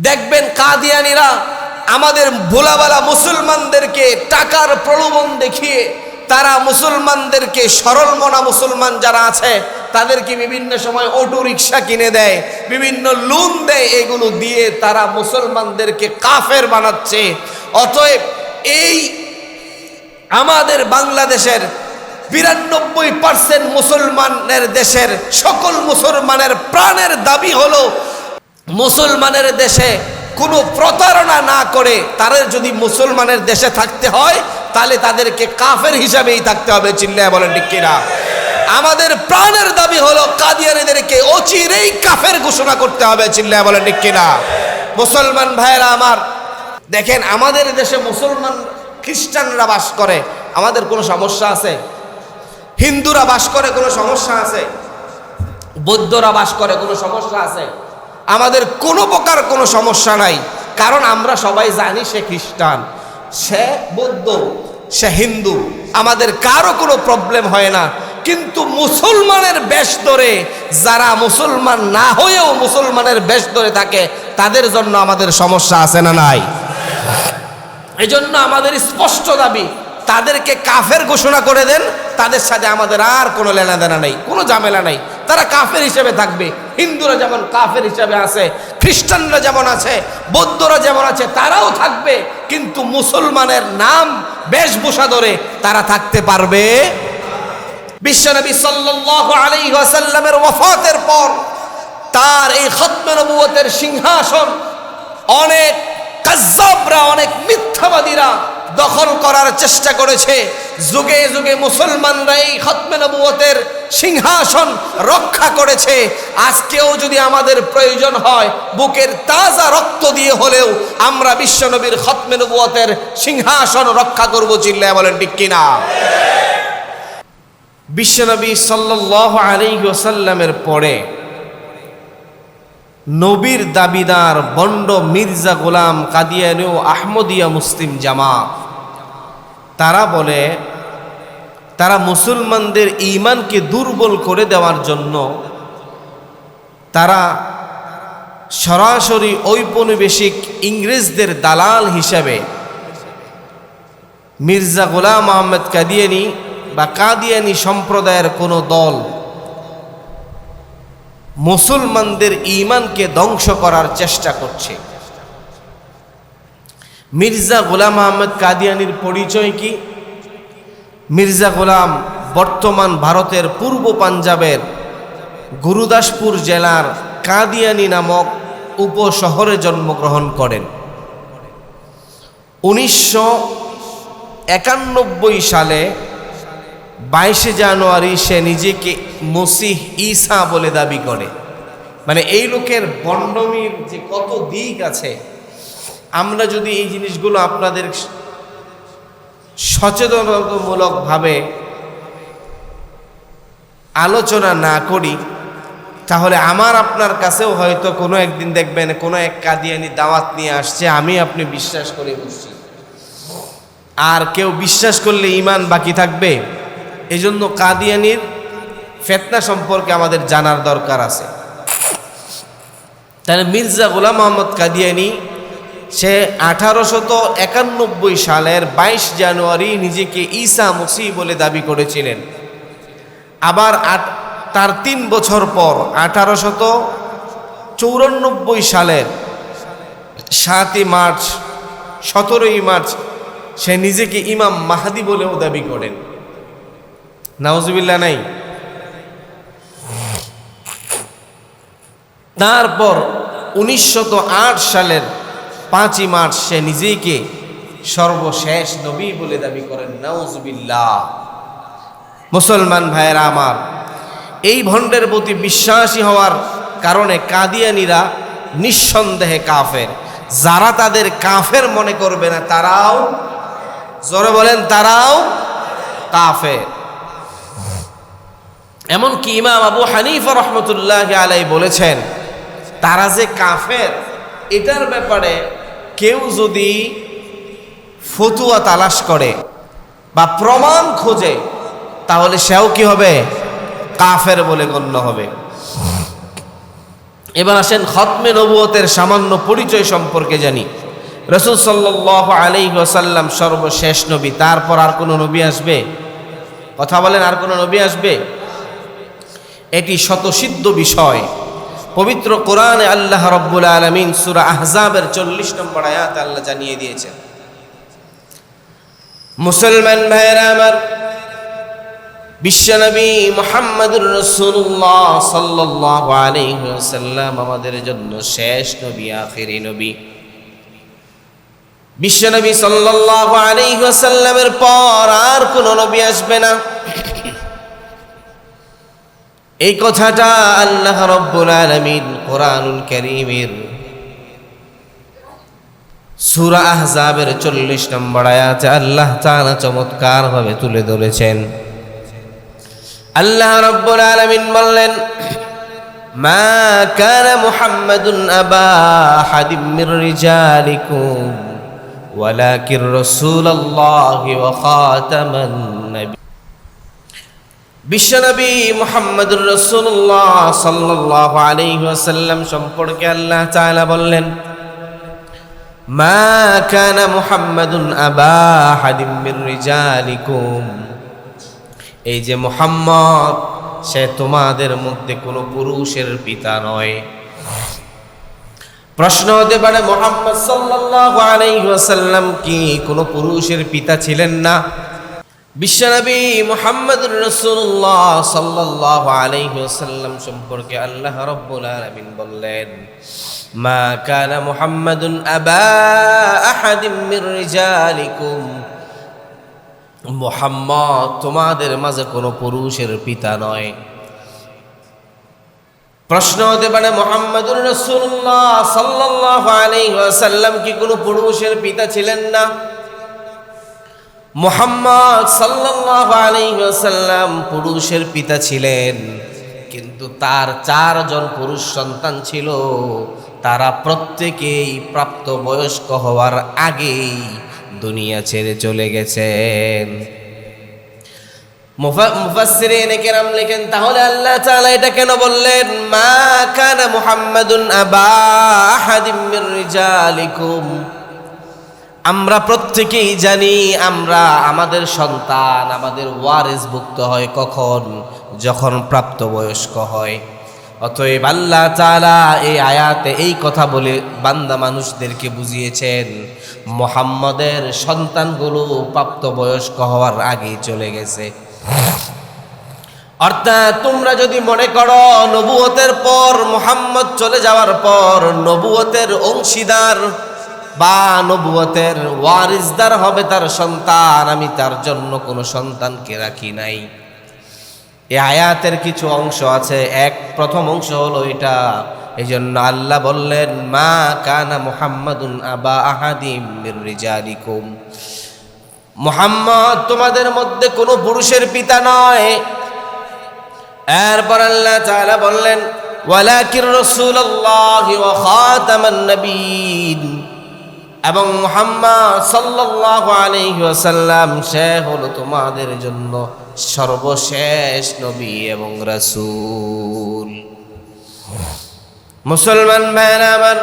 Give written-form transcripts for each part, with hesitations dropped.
দেখবেন কাদিয়ানীরা আমাদের ভোলাবালা মুসলমানদেরকে টাকার প্রলোভন দেখিয়ে তারা মুসলমানদেরকে, সরল মনা মুসলমান যারা আছে তাদেরকে বিভিন্ন সময় অটো রিক্সা কিনে দেয়, বিভিন্ন লোন দেয়। এগুলো দিয়ে তারা মুসলমানদেরকে কাফের বানাচ্ছে। অতএব এই আমাদের বাংলাদেশের 92% মুসলমানের দেশের সকল মুসলমানের প্রাণের দাবি হলো মুসলমানের দেশে কোনো প্রতারণা না করে তাদের যদি মুসলমানের দেশে থাকতে হয় তাহলে তাদেরকে কাফের হিসাবেই থাকতে হবে। চিল্লায় বলেন ঠিক কিনা? আমাদের প্রাণের দাবি হলো কাদিয়ানীদেরকে অচিরেই কাফের ঘোষণা করতে হবে। চিল্লায় বলেন ঠিক কিনা? মুসলমান ভাইয়েরা আমার, দেখেন আমাদের দেশে মুসলমান খ্রিস্টানরা বাস করে, আমাদের কোনো সমস্যা আছে? হিন্দুরা বাস করে, কোনো সমস্যা আছে? বৌদ্ধরা বাস করে, কোনো সমস্যা আছে? আমাদের কোনো প্রকার কোনো সমস্যা নাই, কারণ আমরা সবাই জানি সে খ্রিস্টান, সে বৌদ্ধ, সে হিন্দু, আমাদের কারো কোনো প্রবলেম হয় না। কিন্তু মুসলমানের বেশ ধরে যারা মুসলমান না হয়েও মুসলমানের বেশ ধরে থাকে তাদের জন্য আমাদের সমস্যা আছে না নাই? এই জন্য আমাদের স্পষ্ট দাবি, তাদেরকে কাফের ঘোষণা করে দেন, তাদের সাথে আমাদের আর কোনো লেনাদেনা নেই, কোনো ঝামেলা নেই। তারা কাফের হিসেবে থাকবে। হিন্দুরা যেমন কাফের হিসেবে আছে, খ্রিস্টানরা যেমন আছে, বৌদ্ধরা যেমন আছে, তারাও থাকবে। কিন্তু মুসলমানের নাম বেশভূষা ধরে তারা থাকতে পারবে। বিশ্বনবী সাল্লাল্লাহু আলাইহি ওয়াসাল্লামের ওয়াফাতের পর তার এই খতমে নবুয়তের সিংহাসন অনেক কাজ্জাবরা, অনেক মিথ্যাবাদীরা দখল করার চেষ্টা করেছে। যুগে যুগে মুসলমানরা এই খতমে নবুয়তের সিংহাসন রক্ষা করেছে। আজকেও যদি আমাদের প্রয়োজন হয় বুকের তাজা রক্ত দিয়ে হলেও আমরা বিশ্বনবীর খতমে নবুয়তের সিংহাসন রক্ষা করব। চিল্লায় বলেন ঠিক কিনা? বিশ্বনবী সাল্লাল্লাহু আলাইহি ওয়াসাল্লামের পরে নবীর দাবিদার বন্ড মির্জা গোলাম কাদিয়ানী ও আহমদিয়া মুসলিম জামাত, তারা বলে তারা মুসলমানদের ঈমানকে দুর্বল করে দেওয়ার জন্য তারা সরাসরি ঔপনিবেশিক ইংরেজদের দালাল হিসাবে মির্জা গোলাম আহমদ কাদিয়ানী বা কাদিয়ানী সম্প্রদায়ের কোনো দল মুসলমানদের ঈমানকে ধ্বংস করার চেষ্টা করছে। মির্জা গোলাম আহমদ কাদিয়ানীর পরিচয় কি? মির্জা গোলাম বর্তমান ভারতের পূর্ব পাঞ্জাবের গুরুদাসপুর জেলার কাদিয়ানী নামক উপশহরে জন্মগ্রহণ করেন। 1991 সালে 22 জানুয়ারি সে নিজেকে মসিহ ঈসা বলে দাবি করে। মানে এই লোকের বন্ডমির যে কত দিক আছে, আমরা যদি এই জিনিসগুলো আপনাদের সচেতনতামূলকভাবে আলোচনা না করি তাহলে আমার আপনার কাছেও হয়তো কোনো একদিন দেখবেন কোনো এক কাদিয়ানি দাওয়াত নিয়ে আসছে, আমি আপনি বিশ্বাস করে বসছি, আর কেউ বিশ্বাস করলে ঈমান বাকি থাকবে? এজন্য কাদিয়ানির ফিতনা সম্পর্কে আমাদের জানার দরকার আছে। তাহলে মির্জা গোলাম আহমদ কাদিয়ানী সে 1891 সালের 22 জানুয়ারি নিজেকে ঈসা মসিহ বলে দাবি করেছিলেন। আবার তার 3 বছর পর 1894 সালের 7ই মার্চ 17ই মার্চ সে নিজেকে ইমাম মাহদি বলেও দাবি করেন। নাউজুবিল্লাহ নাই? তারপর 1908 সালের 5ই মার্চ সে নিজেকে সর্বশেষ নবী বলে দাবি করেন। নাউজুবিল্লাহ। মুসলমান ভাইয়েরা আমার, এই ভণ্ডের প্রতি বিশ্বাসী হওয়ার কারণে কাদিয়ানীরা নিঃসন্দেহে কাফের। যারা তাদের কাফের মনে করবে না তারাও, জোরে বলেন, তারাও কাফের। এমনকি ইমাম আবু হানিফা রহমতুল্লাহ আলাইহি বলেছেন তারা যে কাফের এটার ব্যাপারে কেউ যদি ফতুয়া তালাশ করে বা প্রমাণ খোঁজে তাহলে সেও কি হবে? কাফের বলে গণ্য হবে। এবার আসেন খতমে নবুয়তের সামান্য পরিচয় সম্পর্কে জানি। রাসূল সাল্লাল্লাহু আলাইহি ওয়াসাল্লাম সর্বশেষ নবী, তারপর আর কোনো নবী আসবে? কথা বলেন, আর কোনো নবী আসবে? এটি শতসিদ্ধ বিষয়। পবিত্র কোরআনে আল্লাহ রাব্বুল আলামিন সূরা আহজাবের 40 নম্বর আয়াতে আল্লাহ জানিয়ে দিয়েছেন, মুসলমান ভাইরা আমার, বিশ্বনবী মুহাম্মদুর রাসূলুল্লাহ সাল্লাল্লাহু আলাইহি ওয়াসাল্লাম আমাদের জন্য শেষ নবী, আখেরি নবী। বিশ্বনবী সাল্লাল্লাহু আলাইহি ওয়াসাল্লামের পর আর কোনো নবী আসবে না। এই কথাটা আল্লাহ রাব্বুল আলামিন কোরআনুল কারীমের সূরা আহজাবের 40 নম্বর আয়াতে আল্লাহ তাআলা চমৎকার ভাবে তুলে ধরেছেন। আল্লাহ রাব্বুল আলামিন বললেন, মা কানা মুহাম্মাদুন আবা আহাদিম মির রিজালিকুম ওয়ালাকিন রাসূলুল্লাহি ওয়া খাতামান নবী। বিশ্বনবী মুহাম্মদুর রাসূলুল্লাহ সাল্লাল্লাহু আলাইহি ওয়াসাল্লাম সম্পর্কে আল্লাহ তাআলা বললেন, মা কানা মুহাম্মাদুন আবা আহাদিম মির রিজালিকুম, এই যে মুহাম্মদ, সে তোমাদের মধ্যে কোনো পুরুষের পিতা নয়। প্রশ্ন হতে পারে, মুহাম্মদ সাল্লাল্লাহু আলাইহি ওয়াসাল্লাম কি কোনো পুরুষের পিতা ছিলেন না? বিশ্বনবী মুহাম্মদুর রাসূলুল্লাহ সাল্লাল্লাহু আলাইহি ওয়াসাল্লাম সম্পর্কে আল্লাহ রাব্বুল আলামিন বললেন, মা কানা মুহাম্মাদুন আবা আহাদিম মির রিজালিকুম, মুহাম্মদ তোমাদের মাঝে কোনো পুরুষের পিতা নয়। প্রশ্ন হতে পারে, মুহাম্মদুর রাসূলুল্লাহ সাল্লাল্লাহু আলাইহি ওয়াসাল্লাম কি কোনো পুরুষের পিতা ছিলেন না? মুহাম্মদ সাল্লাল্লাহু আলাইহি ওয়াসাল্লাম পুরুষের পিতা ছিলেন, কিন্তু তার 4 জন পুরুষ সন্তান ছিল। তারা প্রত্যেকেই প্রাপ্তবয়স্ক হওয়ার আগেই দুনিয়া ছেড়ে চলে গেছেন। মুফাসসিরিনে কেরাম লেখেন, তাহলে আল্লাহ তাআলা এটা কেন বললেন, মা কানা মুহাম্মাদুন আবা আহাদিম মির রিজালিকুম? আমরা প্রত্যেকেই জানি আমরা আমাদের সন্তান আমাদের ওয়ারিসভুক্ত হয় কখন? যখন প্রাপ্তবয়স্ক হয়। অতএব আল্লাহ তাআলা এই আয়াতে এই কথা বলে বান্দা মানুষদেরকে বুঝিয়েছেন, মুহাম্মদের সন্তানগুলো প্রাপ্তবয়স্ক হওয়ার আগেই চলে গেছে। অর্থাৎ তোমরা যদি মনে করো নবুয়তের পর, মুহাম্মদ চলে যাওয়ার পর নবুয়তের অংশীদার বা নবুয়তের ওয়ারিসদার হবে তার সন্তান, আমি তার জন্য কোনো সন্তানকে রাখি নাই। এই আয়াতের কিছু অংশ আছে, প্রথম অংশ হলো এটা। এই জন্য আল্লাহ বললেন, মা কানা মুহাম্মাদুন আবা আহাদিম মির রিজালিকুম, মুহাম্মদ তোমাদের মধ্যে কোনো পুরুষের পিতা নয়। এরপর আল্লাহ তাআলা বললেন, ওয়ালাকিন রাসূলুল্লাহি ওয়া খাতামান নবিয়্যিন, এবং মুহাম্মদ সাল্লাল্লাহু আলাইহি ওয়াসাল্লাম সে হলো তোমাদের জন্য সর্বশেষ নবী এবং রাসূল। মুসলমান ভাইরা আমার,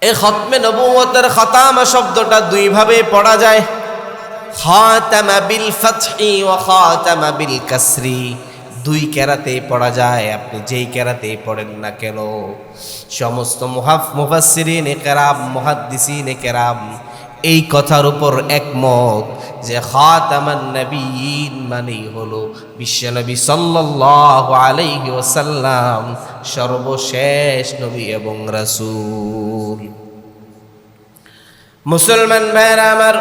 এই খতমে নবুয়তের খতামা শব্দটা 2 ভাবে পড়া যায়, খাতামা বিল ফাতহি ওয়া খাতামা বিল কাসরি। 2 কেরাতেই পড়া যায়, আপনি যেই কেরাতেই পড়েন না কেন। সমস্ত মুফাসসিরিনে কেরাম, মুহাদ্দিসিনে কেরাম এই কথার উপর একমত যে খাতামান নবিয়্যিন মানেই হলো বিশ্বনবী সাল্লাল্লাহু আলাইহি ওয়াসাল্লাম সর্বশেষ নবী এবং রাসূল। মুসলমান ভাইরা আমার,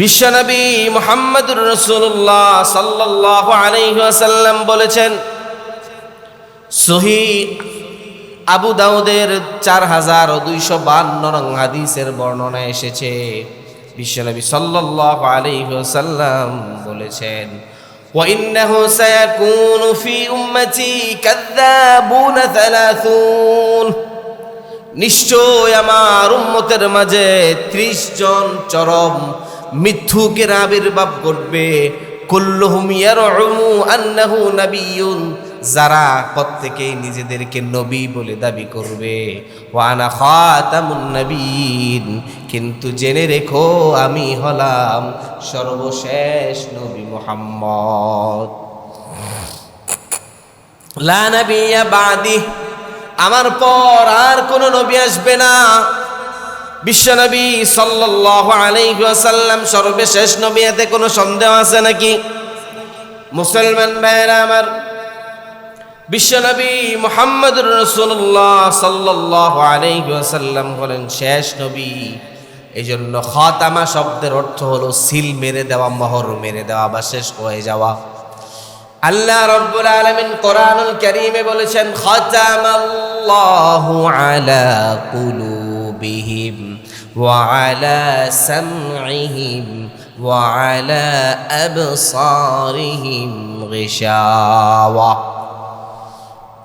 বিশ্বনবী মুহাম্মদুর রাসূলুল্লাহ সাল্লাল্লাহু আলাইহি ওয়াসাল্লাম বলেছেন, সহিহ আবু দাউদের 4252 নং হাদিসের বর্ণনা এসেছে, বিশ্বনবী সাল্লাল্লাহু আলাইহি ওয়াসাল্লাম বলেছেন, ওয়া ইন্নাহু সায়াকুনু ফি উম্মতি কাযাবুনা 30, নিশ্চয় আমার উম্মতের মাঝে 30 জন চরম মিথ্যুকের আবির্ভাব ঘটবে। কুল্লুহুম ইয়ারউমু আন্নাহু নাবিয়্যুন, যারা প্রত্যেকেই নিজেদেরকে নবী বলে দাবি করবে, ওয়া আনা খাতামুন নবীন, কিন্তু জেনে রেখো আমি হলাম সর্বশেষ নবী মুহাম্মদ। লা নবিয়্যা বাদি, আমার পর আর কোন নবী আসবে না। বিশ্বনবী সাল্লাল্লাহু আলাইহি ওয়াসাল্লাম সর্বশেষ নবী, এতে কোনো সন্দেহ আছে নাকি? মুসলমান ভাইরা আমার, বিশ্বনবী মুহাম্মদুর রাসূলুল্লাহ সাল্লাল্লাহু আলাইহি ওয়াসাল্লাম হলেন শেষ নবী। এজন্য খাতামা শব্দের অর্থ হলো সিল মেরে দেওয়া, মোহর মেরে দেওয়া বা শেষ হয়ে যাওয়া। আল্লাহ রাব্বুল আলামিন কোরআনুল কারীমে বলেছেন, খাতামাল্লাহু আলা কুলুবিহিম ওয়া আলা সামঈহিম ওয়া আলা আবসারিহিম গিশাওয়া।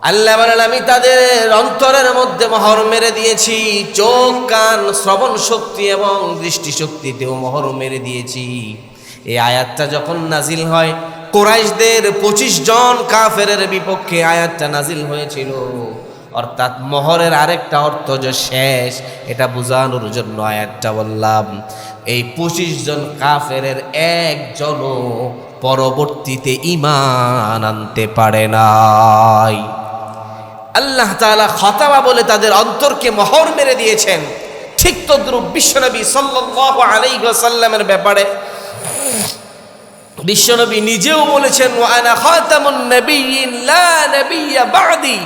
আল্লাহ বলেন, আমি তাদের অন্তরের মধ্যে মোহর মেরে দিয়েছি, চোখ কান শ্রবণ শক্তি এবং দৃষ্টি শক্তিতেও মোহর মেরে দিয়েছি। এই আয়াতটা যখন নাজিল হয়, কুরাইশদের 25 জন কাফেরের বিপক্ষে আয়াতটা নাজিল হয়েছিল। অর্থাৎ মোহরের আরেকটা অর্থ যে শেষ, এটা বোঝানোর জন্য আয়াতটা বললাম। এই 25 জন কাফেরের একজনও পরবর্তীতে ঈমান আনতে পারে নাই। আল্লাহ তাআলা খাতামা বলে তাদের অন্তরকে মোহর মেরে দিয়েছেন। ঠিক তদ্রূপ বিশ্বনবী সাল্লাল্লাহু আলাইহি ওয়াসাল্লামের ব্যাপারে বিশ্বনবী নিজেও বলেছেন, ওয়া আনা খাতামুন নবিয়্যিন লা নবিয়্যা বাদি,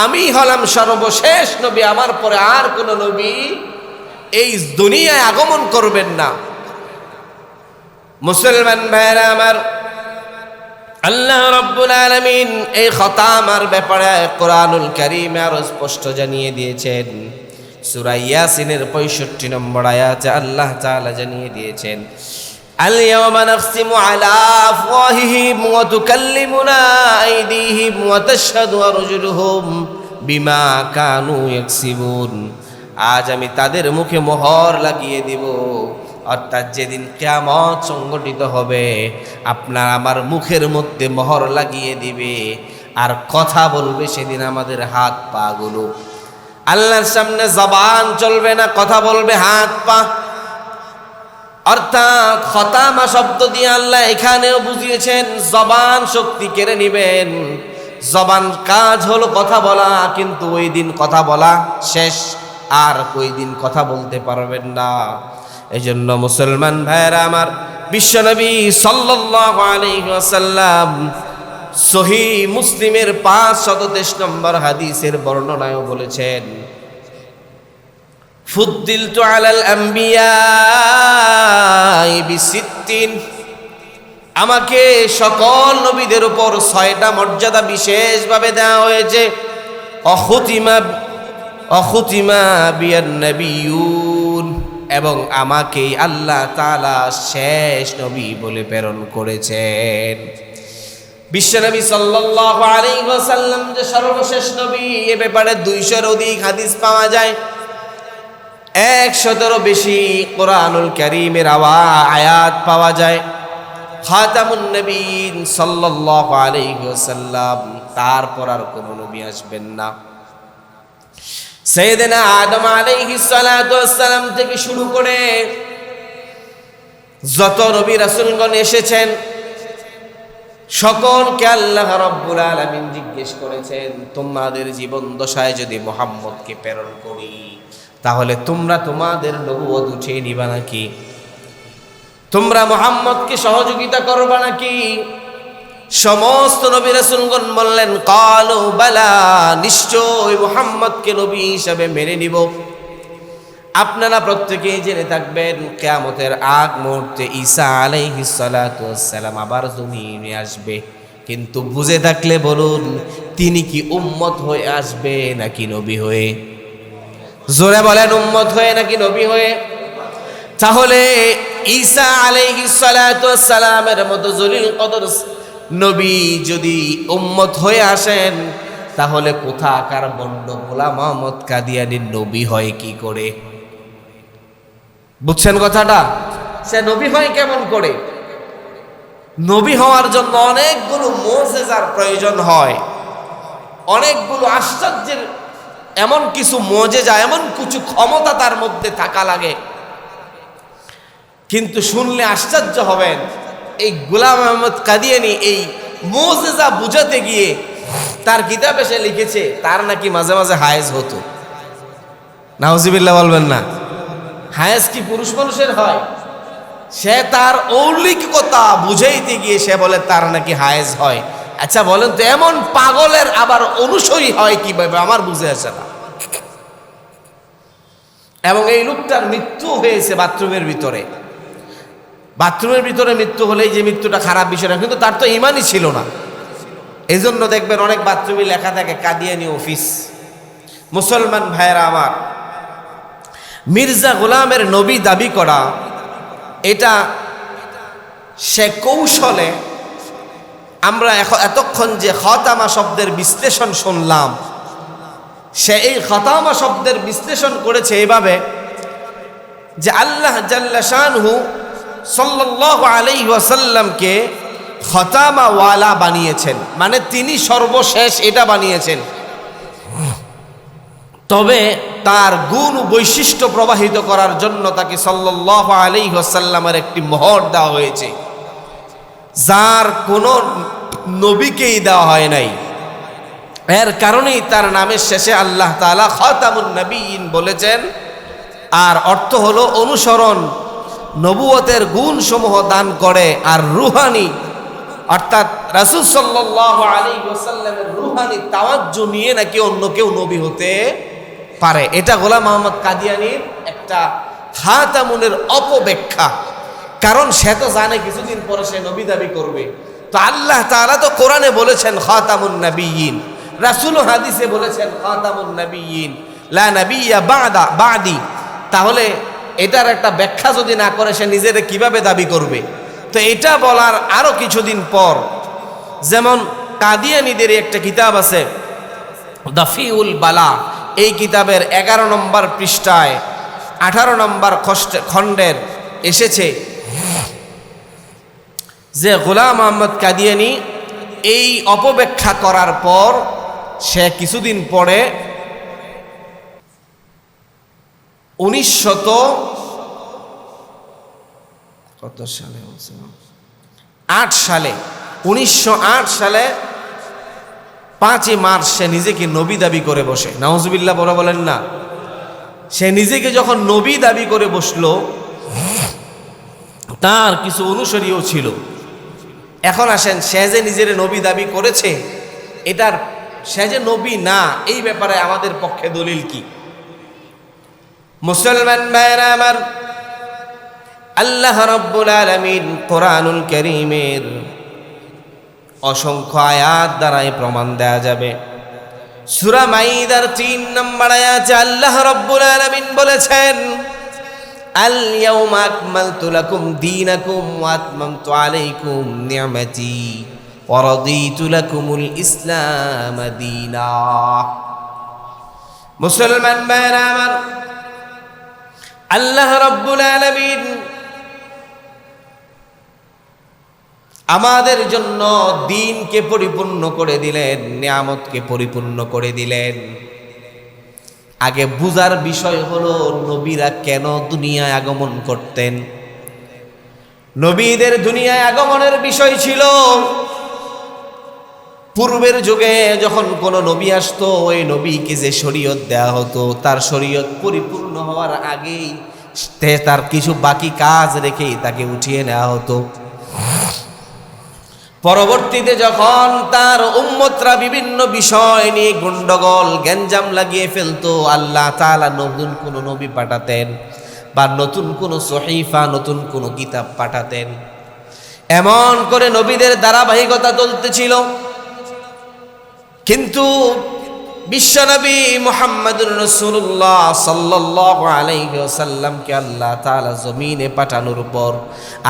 আমি হলাম সর্বশেষ নবী, আমার পরে আর কোন নবী এই দুনিয়ায় আগমন করবেন না। মুসলমান ভাইরা আমার, আল্লাহ রাব্বুল আলামিন এই খাতামার ব্যাপারে কোরআনুল কারীমে আরো স্পষ্ট জানিয়ে দিয়েছেন। সূরা ইয়াসিনের 65 নম্বর আয়াতে আল্লাহ তাআলা জানিয়ে দিয়েছেন, আল ইয়াওমা নাখসিমু আলা আফওয়াহিহিম ওয়া তুকাল্লিমুনা আইদিহিম ওয়া তাশহাদু আরজুলুহুম বিমা কানু ইয়াকসিবুন। আজ আমি তাদের মুখে মোহর লাগিয়ে দিব। অর্থাৎ যেদিন কিয়ামত সংগঠিত হবে, আপনার আমার মুখের মধ্যে মোহর লাগিয়ে দিবে, আর কথা বলবে সেদিন আমাদের হাত পা গুলো। আল্লাহর সামনে জবান চলবে না, কথা বলবে হাত পা। অর্থাৎ খাতামা শব্দ দিয়ে আল্লাহ এখানেও বুঝিয়েছেন জবান শক্তি কেড়ে নিবেন। জবান কাজ হলো কথা বলা, কিন্তু ওই দিন কথা বলা শেষ, আর ওই দিন কথা বলতে পারবেন না। এজন্য মুসলমান ভাইরা আমার, বিশ্বনবী সাল্লাল্লাহু আলাইহি ওয়াসাল্লাম সহিহ মুসলিমের 523 নম্বর হাদিসের বর্ণনায় বলেছেন, ফুদ্দিলতু আলাল আম্বিয়া বিসিত্তিন, আমাকে সকল নবীদের উপর 6টা মর্যাদা বিশেষভাবে দেওয়া হয়েছে। অখুতিমা বিয়ান নবিয়ুন, এবং আমাকে আল্লাহ তাআলা শেষ নবী বলে প্রেরণ করেছেন। বিশ্বনবী সাল্লাল্লাহু আলাইহি ওয়াসাল্লাম যে সর্বশেষ নবী, এ ব্যাপারে 200-এর অধিক হাদিস পাওয়া যায়। 100-এরও বেশি কোরআনুল কারীমের আয়াত পাওয়া যায়। খাতামুন নবীন সাল্লাল্লাহু আলাইহি ওয়াসাল্লাম, তারপর আর কোন নবী আসবেন না। সাইয়েদনা আদম আলাইহিস সালাতু ওয়াস সালাম থেকে শুরু করে যত নবী রাসূলগণ এসেছেন, সকলকে আল্লাহ রাব্বুল আলামিন জিজ্ঞেস করেছেন, তোমাদের জীবন দশায় যদি মুহাম্মদকে প্রেরণ করি, তাহলে তোমরা তোমাদের নবুয়ত উঠিয়ে নিবা নাকি? তোমরা মুহাম্মদকে সহযোগিতা করবা নাকি? সমস্ত নবী রাসূলগণ বললেন, কালু বালা, নিশ্চয় মুহাম্মদকে নবী হিসাবে মেনে নিব। আপনারা প্রত্যেকেই জেনে থাকবেন, কিয়ামতের আগ মুহূর্তে ঈসা আলাইহিস সালাতু ওয়াস সালাম আবার দুনিয়ায় আসবে। কিন্তু বুঝে থাকলে বলুন, তিনি কি উম্মত হয়ে আসবে নাকি নবী হয়ে? জোরে বলেন, উম্মত হয়ে নাকি নবী হয়ে? তাহলে ঈসা আলাইহিস সালাতু ওয়াস সালামের মতো জলিল কদর নবী যদি উম্মত হয়ে আসেন, তাহলে কোথাকার বন্ড গোলাম মুহাম্মদ কাদিয়ানীর নবী হয় কি করে? বুঝছেন কথাটা? সে নবী হয় কেমন করে? নবী হওয়ার জন্য অনেকগুলো মুজিজার প্রয়োজন হয়। অনেকগুলো আশ্চর্যের এমন কিছু মুজিজা, এমন কিছু ক্ষমতা তার মধ্যে থাকা লাগে, কিন্তু শুনলে আশ্চর্য হবেন। এই গোলাম আহমদ কাদিয়ানী এই মুজিজা বুঝাতে গিয়ে তার কিতাবে সে লিখেছে তার নাকি মাঝে মাঝে হায়েজ হতো। নাউজুবিল্লাহ বলবেন না? হায়েজ কি পুরুষ মানুষের হয়? সে তার অলৌকিকতা বুঝাইতে গিয়ে সে বলে তার নাকি হায়েজ হয়। আচ্ছা বলেন তো, এমন পাগলের আবার অনুসরী হয় কিভাবে? আমার বুঝে আসে না। এবং এই লোকটার মৃত্যু হয়েছে বাথরুমের ভিতরে। বাথরুমের ভিতরে মৃত্যু হলেই যে মৃত্যুটা খারাপ বিষয় না, কিন্তু তার তো ইমানই ছিল না। এই জন্য দেখবেন অনেক বাথরুমে লেখা থাকে কাদিয়ানি অফিস। মুসলমান ভাইয়েরা আমার, মির্জা গোলামের নবী দাবি করা এটা সে কৌশলে, আমরা এতক্ষণ যে খাতামা শব্দের বিশ্লেষণ শুনলাম, সে এই খাতামা শব্দের বিশ্লেষণ করেছে এইভাবে যে আল্লাহ জাল্লা শানহু সাল্লাল্লাহু আলাইহি ওয়াসাল্লামকে খাতামা ওয়ালা বানিয়েছেন, মানে তিনি সর্বশেষ এটা বানিয়েছেন। তবে তার গুণ বৈশিষ্ট্য প্রবাহিত করার জন্য তাকে সাল্লাল্লাহু আলাইহি ওয়াসাল্লামের একটি মোহর দেওয়া হয়েছে, যার কোনো নবীকেই দেওয়া হয় নাই। এর কারণেই তার নামের শেষে আল্লাহ তাআলা খাতামুন নবিয়্যিন বলেছেন। আর অর্থ হলো অনুসরণ, নবুয়তের গুণসমূহ দান করে। আর রুহানি অর্থাৎ রাসূল সাল্লাল্লাহু আলাইহি ওয়াসাল্লামের রুহানি তাওয়াজ্জু নিয়ে নাকি অন্য কেউ নবী হতে পারে। এটা গোলাম আহমদ কাদিয়ানীর একটা খাতামুনের অপব্যাখ্যা। কারণ সে তো জানে কিছুদিন পরে সে নবী দাবি করবে। তো আল্লাহ তাআলা তো কোরআনে বলেছেন খাতামুন নবিয়্যিন, রাসূল হাদিসে বলেছেন খাতামুন নবিয়্যিন, লা নবিয়্যা বাদি। তাহলে এটার একটা ব্যাখ্যা যদি না করে সে নিজের কিভাবে দাবি করবে? তো এটা বলার আরো কিছুদিন পর, যেমন কাদিয়ানীদের একটা কিতাব আছে দাফিউল বালা, এই কিতাবের 11 নম্বর পৃষ্ঠায় 18 নম্বর খণ্ডের এসেছে যে গোলাম আহমদ কাদিয়ানী এই অপব্যাখ্যা করার পর সে কিছুদিন পরে 1908 সালে 5 মার্চ সে নিজেকে নবী দাবি করে বসে। নাউজুবিল্লাহ বলেন না? সে নিজেকে যখন নবী দাবি করে বসলো, তার কিছু অনুসারীও ছিল। এখন আসেন, সে যে নিজের নবী দাবি করেছে, এটার সে যে নবী না, এই ব্যাপারে আমাদের পক্ষে দলিল কি? মুসলমান ভাইরা আমার, আল্লাহ রাব্বুল আলামিন কোরআনুল কারীমের অসংখ্য আয়াত দ্বারাই প্রমাণ দেয়া যাবে। সূরা মাইদার 3 নম্বর আয়াতে আল্লাহ রাব্বুল আলামিন বলেছেন, আল ইয়াউমা আকমালতু লাকুম দীনাকুম ওয়া আতমামতু আলাইকুম নি'মাতি ওয়া রাদিতু লাকুমুল ইসলাম দীনা। মুসলমান ভাইরা আমার, আল্লাহ রাব্বুল আলামিন আমাদের জন্য দ্বীনকে পরিপূর্ণ করে দিলেন, নিয়ামতকে পরিপূর্ণ করে দিলেন। আগে বুঝার বিষয় হলো নবীরা কেন দুনিয়ায় আগমন করতেন। নবীদের দুনিয়ায় আগমনের বিষয় ছিল, পূর্বের যুগে যখন কোনো নবী আসতো, ওই নবীকে যে শরীয়ত দেয়া হতো, তার শরীয়ত পরিপূর্ণ হওয়ার আগেই তার কিছু বাকি কাজ রেখেই তাকে উঠিয়ে নেওয়া হতো। পরবর্তীতে যখন তার উম্মতরা বিভিন্ন বিষয় নিয়ে গন্ডগোল গ্যাঞ্জাম লাগিয়ে ফেলতো, আল্লাহ তাআলা নতুন কোনো নবী পাঠাতেন বা নতুন কোনো সহিফা, নতুন কোনো কিতাব পাঠাতেন। এমন করে নবীদের ধারাবাহিকতা চলতেছিল। কিন্তু বিশ্বনবী মুহাম্মদুর রাসূলুল্লাহ সাল্লাল্লাহু আলাইহি ওয়াসাল্লামকে আল্লাহ তাআলা জমিনে পাঠানোর পর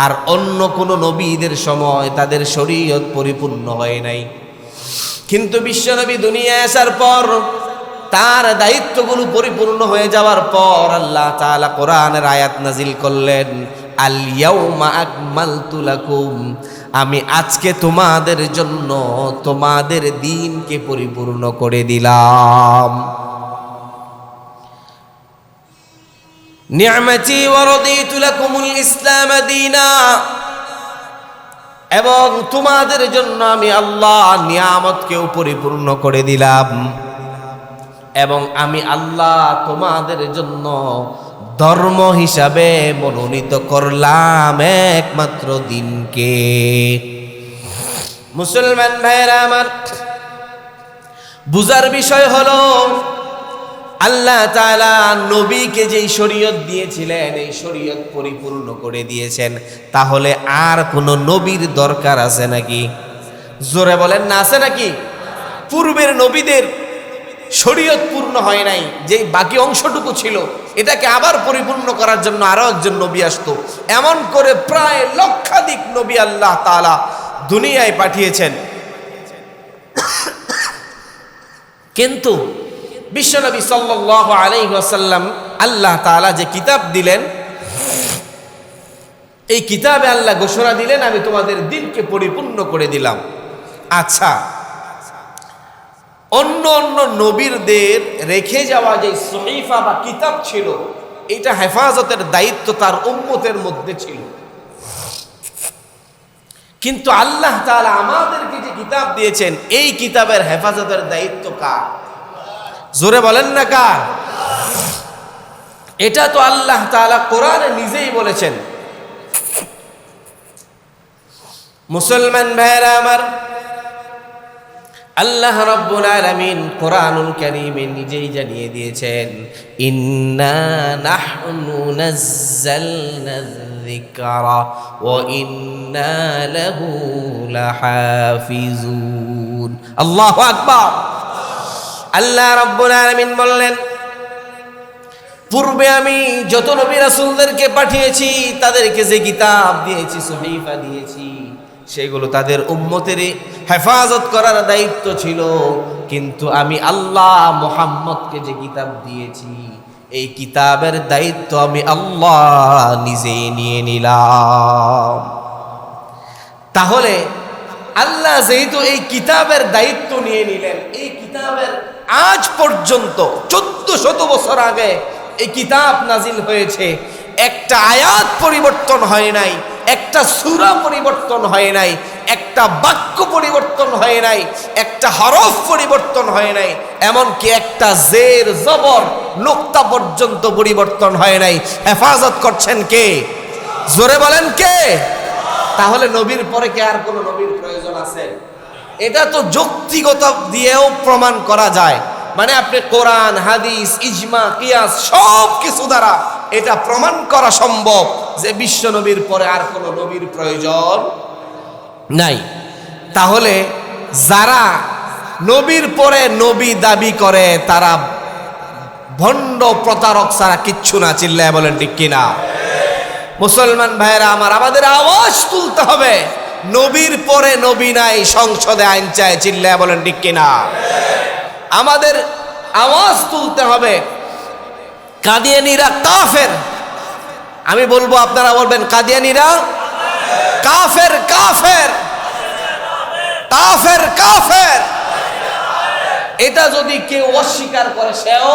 আর অন্য কোনো নবীদের সময় তাদের শরীয়ত পরিপূর্ণ হয় নাই। কিন্তু বিশ্বনবী দুনিয়ায় আসার পর তার দায়িত্বগুলো পরিপূর্ণ হয়ে যাওয়ার পর আল্লাহ তাআলা কোরআনের আয়াত নাজিল করলেন, আল ইয়াউমা আকমালতু লাকুম, আমি আজকে তোমাদের জন্য তোমাদের দিনকে পরিপূর্ণ করে দিলাম। নি'মাতি ওয়া রাদিতু লাকুমুল ইসলাম দীনা, এবং তোমাদের জন্য আমি আল্লাহ নিয়ামতকেও পরিপূর্ণ করে দিলাম, এবং আমি আল্লাহ তোমাদের জন্য ধর্ম হিসাবে মনোনীত করলাম একমাত্র দিনকে। মুসলমান ভাইরা আমার, বুঝার বিষয় হলো আল্লাহ তাআলা নবীকে যেই শরীয়ত দিয়েছিলেন এই শরীয়ত পরিপূর্ণ করে দিয়েছেন, তাহলে আর কোনো নবীর দরকার আছে নাকি? জোরে বলেন না, আছে নাকি? পূর্বের নবীদের শরীয়ত পূর্ণ হয় নাই, যে বাকি অংশটুকু ছিল এটাকে আবার পরিপূর্ণ করার জন্য আরো একজন নবী আসতো। এমন করে প্রায় লক্ষাধিক নবী আল্লাহ তাআলা দুনিয়ায় পাঠিয়েছেন। কিন্তু বিশ্বনবী সাল্লাল্লাহু আলাইহি ওয়াসাল্লাম আল্লাহ তাআলা যে কিতাব দিলেন, এই কিতাবে আল্লাহ ঘোষণা দিলেন আমি তোমাদের দিনকে পরিপূর্ণ করে দিলাম। আচ্ছা, অন্য অন্য নবীদের রেখে যাওয়া যে সহিফা বা কিতাব ছিল, এটা হেফাজতের দায়িত্ব তার উম্মতের মধ্যে ছিল। কিন্তু আল্লাহ তাআলা আমাদেরকে যে কিতাব দিয়েছেন এই কিতাবের হেফাজতের দায়িত্ব কার? জোরে বলেন না কার? এটা তো আল্লাহ তাআলা কোরআনে নিজেই বলেছেন। মুসলমান ভাইরা আমার, আল্লাহ রাব্বুল আলামিন কোরআনুল কারীমে নিজেই জানিয়ে দিয়েছেন, ইন্না নাহনু নাযালনা যিকরা ওয়া ইন্না লাহু লাহাফিজুন। আল্লাহু আকবার। আল্লাহ রাব্বুল আলামিন বললেন, পূর্বে আমি যত নবী রাসূলদেরকে পাঠিয়েছি তাদেরকে যে কিতাব দিয়েছি, সহিফা দিয়েছি, সেগুলো তাদের উম্মতেরই হেফাজত করার দায়িত্ব ছিল। কিন্তু আমি আল্লাহ মুহাম্মদকে যে কিতাব দিয়েছি এই কিতাবের দায়িত্ব আমি আল্লাহ নিজেই নিয়ে নিলাম। তাহলে আল্লাহ যেহেতু এই কিতাবের দায়িত্ব নিয়ে নিলেন, এই কিতাবের আজ পর্যন্ত 1400 বছর আগে এই কিতাব নাজিল হয়েছে, একটা আয়াত পরিবর্তন হয় নাই, একটা সূরা পরিবর্তন হয় নাই, একটা বাক্য পরিবর্তন হয় নাই, একটা হরফ পরিবর্তন হয় নাই, এমনকি একটা জের জবর নোক্তা পর্যন্ত পরিবর্তন হয় নাই। হেফাজত করছেন কে? জোরে বলেন কে? তাহলে নবীর পরে কি আর কোনো নবীর প্রয়োজন আছে? এটা তো যুক্তিগত দিয়েও প্রমাণ করা যায়। মানে আপনি কোরআন, হাদিস, ইজমা, কিয়াস সব কিছু দ্বারা এটা প্রমাণ করা সম্ভব যে বিশ্ব নবীর পরে আর কোনো নবীর প্রয়োজন নাই। তাহলে যারা নবীর পরে নবী দাবি করে তারা ভণ্ড প্রতারক ছাড়া কিচ্ছু না। চিল্লায় বলেন ঠিক কিনা? মুসলমান ভাইরা আমার, আমাদের আওয়াজ তুলতে হবে, নবীর পরে নবী নাই, সংসদে আইন চায়। চিল্লায় বলেন ঠিক কিনা? আমাদের আওয়াজ তুলতে হবে, কাদিয়ানীরা কাফের। আমি বলবো, আপনারা বলবেন কাদিয়ানীরা কাফের, কাফের, কাফের, কাফের। এটা যদি কেউ অস্বীকার করে সেও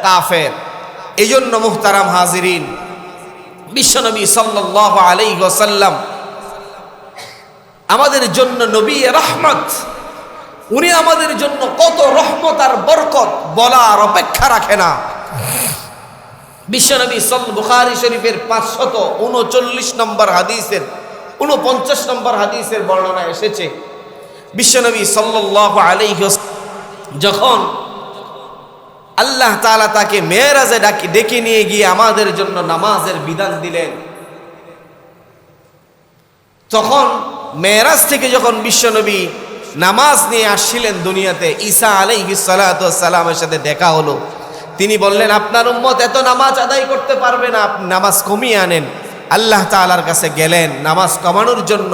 কাফের। এই জন্য মুহতারাম হাজিরিন, বিশ্বনবী সাল্লাল্লাহু আলাইহি ওয়াসাল্লাম আমাদের জন্য নবী রহমত। উনি আমাদের জন্য কত রহমত আর বরকত বলার অপেক্ষা রাখে না। বিশ্বনবী বুখারী শরীফের 539 নম্বর হাদিসের 49 নম্বর হাদিসের বর্ণনা এসেছে, বিশ্বনবী সাল্লাল্লাহু আলাইহি যখন আল্লাহ তাআলা তাকে মেরাজে ডেকে নিয়ে গিয়ে আমাদের জন্য নামাজের বিধান দিলেন, তখন মেরাজ থেকে যখন বিশ্বনবী নামাজ নিয়ে আসছিলেন দুনিয়াতে, ঈসা আলাইহিস সালাতু ওয়াস সালামের সাথে দেখা হলো। তিনি বললেন, আপনার উম্মত এত নামাজ আদায় করতে পারবে না, আপনি নামাজ কমিয়ে আনেন। আল্লাহ তাআলার কাছে গেলেন নামাজ কমানোর জন্য।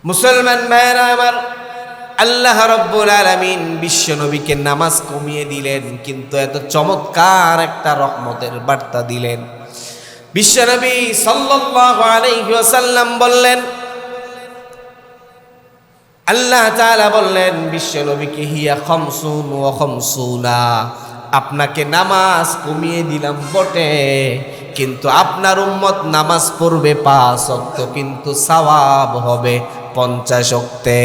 মুসলমান ভাইরা আমার, আল্লাহ রাব্বুল আলামিন বিশ্ব নবীকে নামাজ কমিয়ে দিলেন, কিন্তু এত চমৎকার একটা রহমতের বার্তা দিলেন। বিশ্ব নবী সাল্লাল্লাহু আলাইহি ওয়াসাল্লাম বললেন, আল্লাহ তাআলা বললেন বিশ্ব নবীকে, হিয়া খামসুন ওয়া খামসুনা, আপনাকে নামাজ কমিয়ে দিলাম বটে, কিন্তু আপনার উম্মত নামাজ পড়বে 5 ওয়াক্ত, কিন্তু সওয়াব হবে 50 ওয়াক্তে।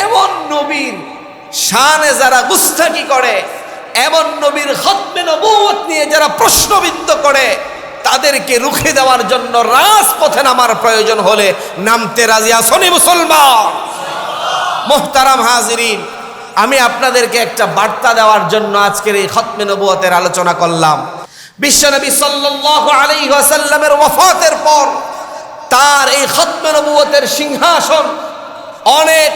এমন নবীর শানে যারা গুস্তাখি করে, এমন নবীর খতমে নবুয়ত নিয়ে যারা প্রশ্নবিদ্ধ করে, তাদেরকে রুখে দেওয়ার জন্য রাজপথে নামার প্রয়োজন হলে নামতে রাজি আছেন মুসলমান? মুহতারাম হাজিরিন, আমি আপনাদেরকে একটা বার্তা দেওয়ার জন্য আজকের এই খতমে নবুয়তের আলোচনা করলাম। বিশ্বনবী সাল্লাল্লাহু আলাইহি ওয়াসাল্লামের ওয়াফাতের পর তার এই খতমে নবুয়তের সিংহাসন অনেক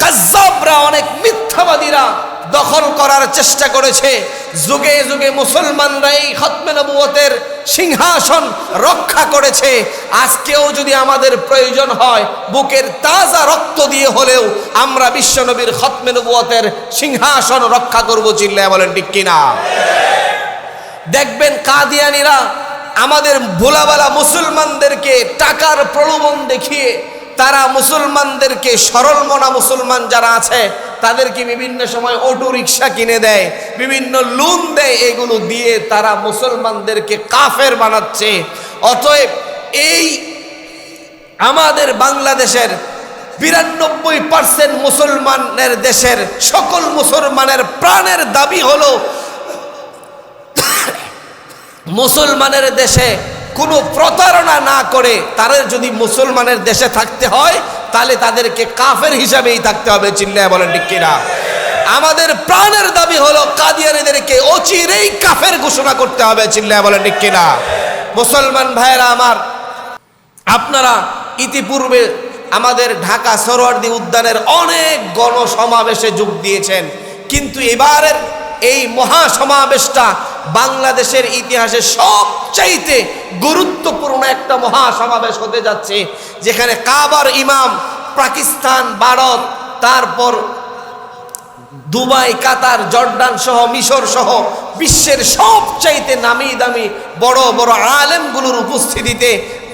কাজ্জাবরা, অনেক মিথ্যাবাদীরা দখল করার চেষ্টা করেছে। যুগে যুগে মুসলমানরা এই খতমে নবুয়তের সিংহাসন রক্ষা করেছে। আজকেও যদি আমাদের প্রয়োজন হয়, বুকের তাজা রক্ত দিয়ে হলেও আমরা বিশ্বনবীর খতমে নবুয়তের সিংহাসন রক্ষা করব। চিল্লায় বলেন ঠিক কিনা? দেখবেন কাদিয়ানীরা আমাদের ভোলাবালা মুসলমানদেরকে টাকার প্রলোভন দেখিয়ে তারা মুসলমানদেরকে, সরল মনা মুসলমান যারা আছে তাদেরকে বিভিন্ন সময় অটো রিক্সা কিনে দেয়, বিভিন্ন লোন দেয়, এগুলো দিয়ে তারা মুসলমানদেরকে কাফের বানাচ্ছে। অতএব এই আমাদের বাংলাদেশের 92% মুসলমানের দেশের সকল মুসলমানের প্রাণের দাবি হলো, মুসলমানের দেশে কোনো প্রতারণা না করে তাদের যদি মুসলমানের দেশে থাকতে হয়, তাহলে তাদেরকে কাফের হিসাবেই থাকতে হবে। চিল্লায় বলেন ঠিক কিনা? আমাদের প্রাণের দাবি হলো কাদিয়ানীদেরকে অচিরেই কাফের ঘোষণা করতে হবে। চিল্লায় বলেন ঠিক কিনা? মুসলমান ভাইয়েরা আমার, আপনারা ইতিপূর্বে আমাদের ঢাকা সরোয়ার্দী উদ্যানের অনেক গণসমাবেশে যোগ দিয়েছেন, কিন্তু এবারের এই মহাসমাবেশটা বাংলাদেশের ইতিহাসে সবচাইতে গুরুত্বপূর্ণ একটা মহাসমাবেশ হতে যাচ্ছে, যেখানে কাবার ইমাম পাকিস্তান, ভারত, তারপর দুবাই, কাতার, জর্ডান সহ মিশর সহ বিশ্বের সবচাইতে নামি দামি বড় বড় আলেমগুলোর উপস্থিতিতে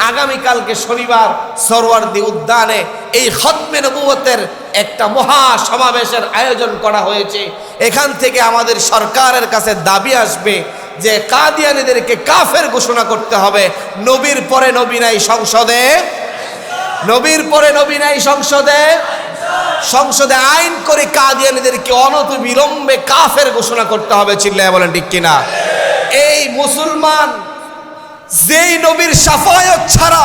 আগামীকালকে শনিবার সরোয়ার্দী উদ্যানে এই খতমে নবুয়তের একটা মহা সমাবেশের আয়োজন করা হয়েছে। এখান থেকে আমাদের সরকারের কাছে দাবি আসবে যে কাদিয়ানীদেরকে কাফের ঘোষণা করতে হবে। নবীর পরে নবী নাই সংসদে, নবীর পরে নবী নাই সংসদে, সংসদে আইন করে কাদিয়ানীদেরকে অনতিবিলম্বে কাফের ঘোষণা করতে হবে। চিল্লায় বলেন ঠিক কিনা? এই মুসলমান যেই নবীর শাফায়াত ছাড়া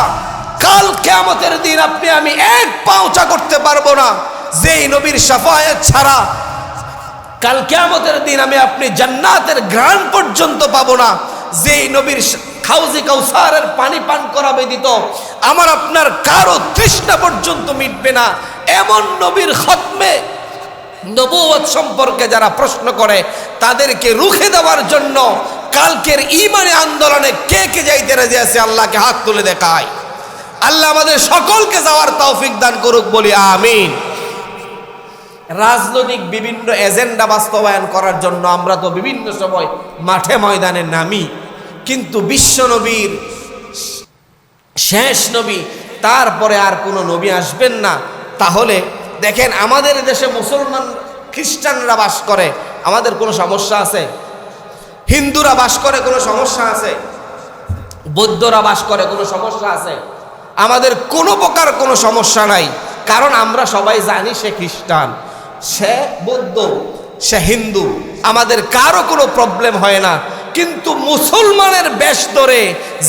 কাল কিয়ামতের দিন আপনি আমি এক পাউচা করতে পারবো না, যেই নবীর শাফায়াত ছাড়া কাল কিয়ামতের দিন আমি আপনি জান্নাতের ঘ্রাণ পর্যন্ত পাবো না, যেই নবীর হাউজে কাউসারের পানি পান করা ব্যতীত আমার আপনার কারো তৃষ্ণা পর্যন্ত মিটবে না, এমন নবীর খতমে নবুয়ত সম্পর্কে যারা প্রশ্ন করে তাদেরকে রুখে দেওয়ার জন্য কালকের ঈমানি আন্দোলনে কে কে যাইতে রাজি আছে? আল্লাহকে হাত তুলে দেখায়। আল্লাহ আমাদের সকলকে যাওয়ার তৌফিক দান করুক, বলি আমিন। রাজনৈতিক বিভিন্ন এজেন্ডা বাস্তবায়ন করার জন্য আমরা তো বিভিন্ন সময় মাঠে ময়দানে নামি, কিন্তু বিশ্ব নবীর শেষ নবী, তারপরে আর কোনো নবী আসবেন না। তাহলে দেখেন আমাদের দেশে মুসলমান খ্রিস্টানরা বাস করে, আমাদের কোনো সমস্যা আছে? হিন্দুরা বাস করে, কোনো সমস্যা আছে? বৌদ্ধরা বাস করে, কোনো সমস্যা আছে? আমাদের কোনো প্রকার কোনো সমস্যা নাই, কারণ আমরা সবাই জানি সে খ্রিস্টান, সে বৌদ্ধ, সে হিন্দু, আমাদের কারো কোনো প্রবলেম হয় না। কিন্তু মুসলমানের বেশ ধরে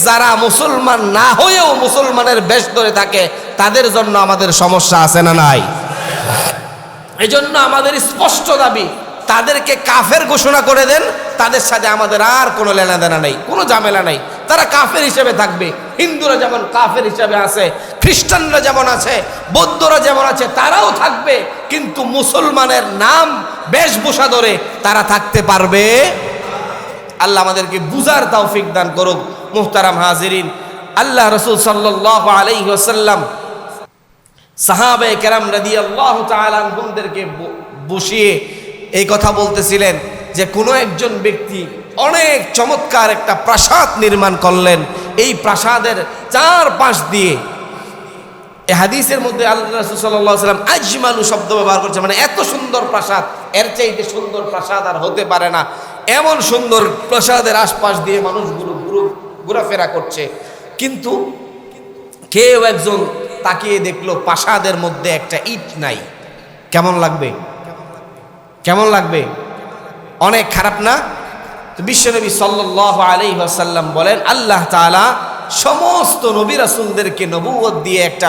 যারা মুসলমান না হয়েও মুসলমানের বেশ ধরে থাকে, তাদের জন্য আমাদের সমস্যা আছে না নাই? এজন্য আমাদের স্পষ্ট দাবি, তাদেরকে কাফের ঘোষণা করে দেন, তাদের সাথে আমাদের আর কোনো লেনাদেনা নেই, কোনো ঝামেলা নেই। তারা কাফের হিসেবে থাকবে, হিন্দুরা যেমন কাফের হিসেবে আছে, খ্রিস্টানরা যেমন আছে, বৌদ্ধরা যেমন আছে, তারাও থাকবে, কিন্তু মুসলমানের নাম বেশভূষা ধরে তারা থাকতে পারবে। আল্লাহ আমাদেরকে বুঝার তৌফিক দান করুক। মুহতারাম হাজিরিন, আল্লাহ রাসূল সাল্লাল্লাহু আলাইহি ওয়াসাল্লাম সাহাবায়ে কেরাম রাদিয়াল্লাহু তাআলা আনহুমদেরকে বসিয়ে এই কথা বলতেছিলেন যে কোনো একজন ব্যক্তি অনেক চমৎকার একটা প্রাসাদ নির্মাণ করলেন। এই প্রাসাদের চারপাশ দিয়ে, এই হাদিসের মধ্যে আল্লাহ রাসূল সাল্লাল্লাহু আলাইহি ওয়াসাল্লাম আজমালু শব্দ ব্যবহার করছে, মানে এত সুন্দর প্রাসাদ, এর চাইতে সুন্দর প্রাসাদ আর হতে পারে না। এমন সুন্দর প্রাসাদের আশপাশ দিয়ে মানুষগুলো ঘোরাফেরা করছে, কিন্তু কেউ একজন তাকিয়ে দেখলো প্রাসাদের মধ্যে একটা ইট নাই। কেমন লাগবে? কেমন লাগবে? অনেক খারাপ না? তো বিশ্বনবী সাল্লাল্লাহু আলাইহি ওয়াসাল্লাম বলেন, আল্লাহ তাআলা সমস্ত নবী রাসূলদেরকে নবুয়ত দিয়ে একটা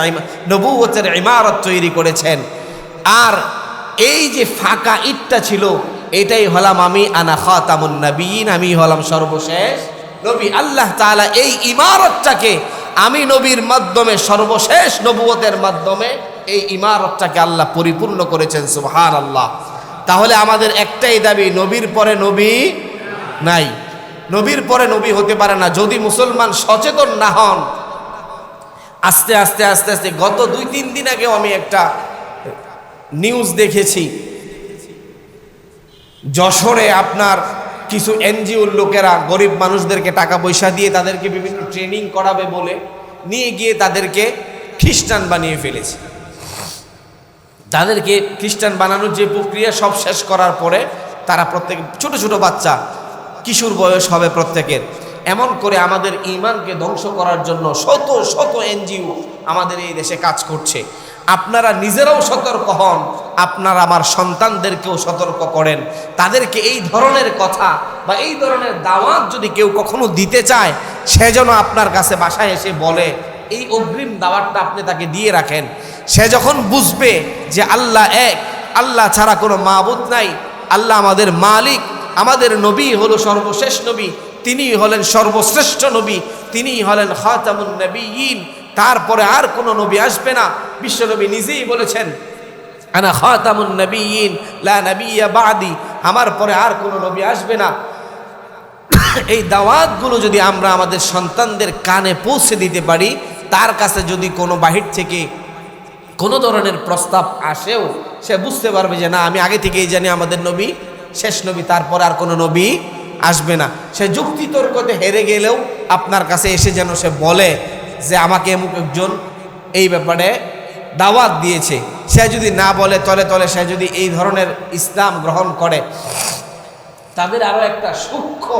নবুয়তের ইমারত তৈরি করেছেন, আর এই যে ফাঁকা ইটটা ছিল এটাই হলাম আমি, আনা খাতামুন নবিয়িন, আমি হলাম সর্বশেষ নবী। আল্লাহ তাআলা এই ইমারতটাকে আমি নবীর মাধ্যমে, সর্বশেষ নবুয়তের মাধ্যমে এই ইমারতটাকে আল্লাহ পরিপূর্ণ করেছেন। সুবহানাল্লাহ। তাহলে আমাদের একটাই দাবি, নবীর পরে নবী নাই, নবীর পরে নবী হতে পারে না। যদি মুসলমান সচেতন না হন, আস্তে আস্তে আস্তে আস্তে, গত 2-3 দিন আগেও আমি একটা নিউজ দেখেছি, যশোরে আপনার কিছু এনজিওর লোকেরা গরিব মানুষদেরকে টাকা পয়সা দিয়ে তাদেরকে বিভিন্ন ট্রেনিং করাবে বলে নিয়ে গিয়ে তাদেরকে খ্রিস্টান বানিয়ে ফেলেছে। তাদেরকে খ্রিস্টান বানানোর যে প্রক্রিয়া সব শেষ করার পরে তারা প্রত্যেক ছোট ছোট বাচ্চা, কিশোর বয়স হবে প্রত্যেকের, এমন করে আমাদের ঈমানকে ধ্বংস করার জন্য শত শত এনজিও আমাদের এই দেশে কাজ করছে। আপনারা নিজেরাও সতর্ক হন, আপনারা আমার সন্তানদেরকেও সতর্ক করেন। তাদেরকে এই ধরনের কথা বা এই ধরনের দাওয়াত যদি কেউ কখনো দিতে চায়, সে যেন আপনার কাছে বাসায় এসে বলে, এই অগ্রিম দাওয়াতটা আপনি তাকে দিয়ে রাখেন। সে যখন বুঝবে যে আল্লাহ এক, আল্লাহ ছাড়া কোনো মাবুদ নাই, আল্লাহ আমাদের মালিক, আমাদের নবী হলো সর্বশেষ নবী, তিনি হলেন সর্বশ্রেষ্ঠ নবী, তিনি হলেন খাতামুন নবিয়্যিন, তারপরে আর কোনো নবী আসবে না। বিশ্বনবী নিজেই বলেছেন, আনা খাতামুন নবিয়্যিন লা নবিয়্যা বাদি, আমার পরে আর কোনো নবী আসবে না। এই দাওয়াতগুলো যদি আমরা আমাদের সন্তানদের কানে পৌঁছে দিতে পারি, তার কাছে যদি কোনো বাহির থেকে কোনো ধরনের প্রস্তাব আসেও, সে বুঝতে পারবে যে না, আমি আগে থেকেই জানি আমাদের নবী শেষ নবী, তারপর আর কোনো নবী আসবে না। সে যুক্তি তর্কতে হেরে গেলেও আপনার কাছে এসে যেন সে বলে যে আমাকে এমুক একজন এই ব্যাপারে দাওয়াত দিয়েছে। সে যদি না বলে, তলে তলে সে যদি এই ধরনের ইসলাম গ্রহণ করে, তাদের আরো একটা সূক্ষ্ম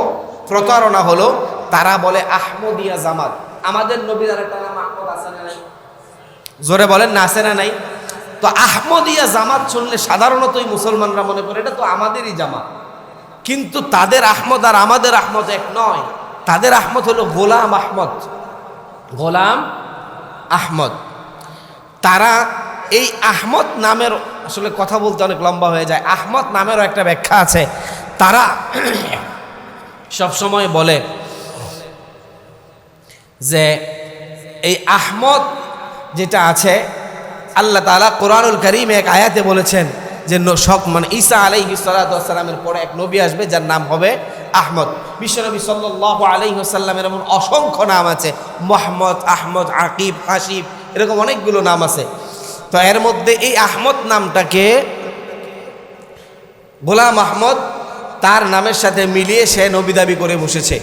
প্রতারণা হলো, তারা বলে আহমদিয়া জামাত। আমাদের নবীর আর একটা নাম আহমদ আছে না নাই? জোরে বলেন না, আছে না নাই? তো আহমদিয়া জামাত শুনলে সাধারণতই মুসলমানরা মনে করে এটা তো আমাদেরই জামাত, কিন্তু তাদের আহমদ আর আমাদের আহমদ এক নয়। তাদের আহমদ হলো গোলাম আহমদ, গোলাম আহমদ। তারা এই আহমদ নামের, আসলে কথা বলতে অনেক লম্বা হয়ে যায়, আহমদ নামেরও একটা ব্যাখ্যা আছে। তারা সবসময় বলে যে এই আহমদ যেটা আছে, আল্লাহ তাআলা কোরআনুল কারীমে এক আয়াতে বলেছেন যে মানে ঈসা আলাইহিস সালাতু ওয়াস সালামের পরে এক নবী আসবে যার নাম হবে আহমদ। বিশ্বনবী সাল্লাল্লাহু আলাইহি ওয়াসাল্লামের এমন অসংখ্য নাম আছে, মুহাম্মদ, আহমদ, আকিব, হাসিব, এরকম অনেকগুলো নাম আছে। তো এর মধ্যে এই আহমদ নামটাকে গোলাম আহমদ তার নামের সাথে মিলিয়ে সে নবী দাবি করে বসেছে।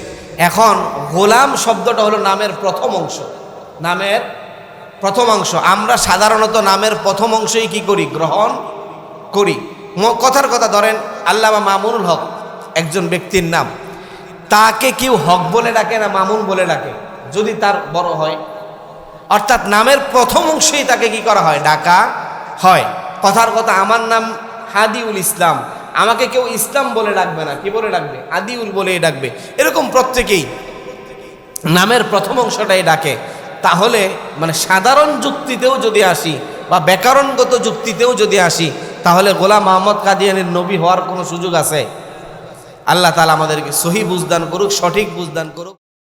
এখন গোলাম শব্দটা হলো নামের প্রথম অংশ, নামের প্রথম অংশ। আমরা সাধারণত নামের প্রথম অংশই কি করি? গ্রহণ করি। কথার কথা ধরেন আল্লামা মামুনুল হক একজন ব্যক্তির নাম, তাকে কেউ হক বলে ডাকে না মামুন বলে ডাকে যদি তার বড় হয়, অর্থাৎ নামের প্রথম অংশেই তাকে কি করা হয়? ডাকা হয়। কথার কথা আমার নাম হাদিউল ইসলাম, আমাকে কেউ ইসলাম বলে ডাকবে না, কি বলে ডাকবে? হাদিউল বলেই ডাকবে। এরকম প্রত্যেকেই নামের প্রথম অংশটাই ডাকে। তাহলে মানে সাধারণ যুক্তিতেও যদি আসি বা ব্যাকরণগত যুক্তিতেও যদি আসি, তাহলে গোলাম মোহাম্মদ কাদিয়ানীর নবী হওয়ার কোনো সুযোগ আছে? আল্লাহ তাআলা আমাদেরকে সহি বুঝদান করুক, সঠিক বুঝদান করুক।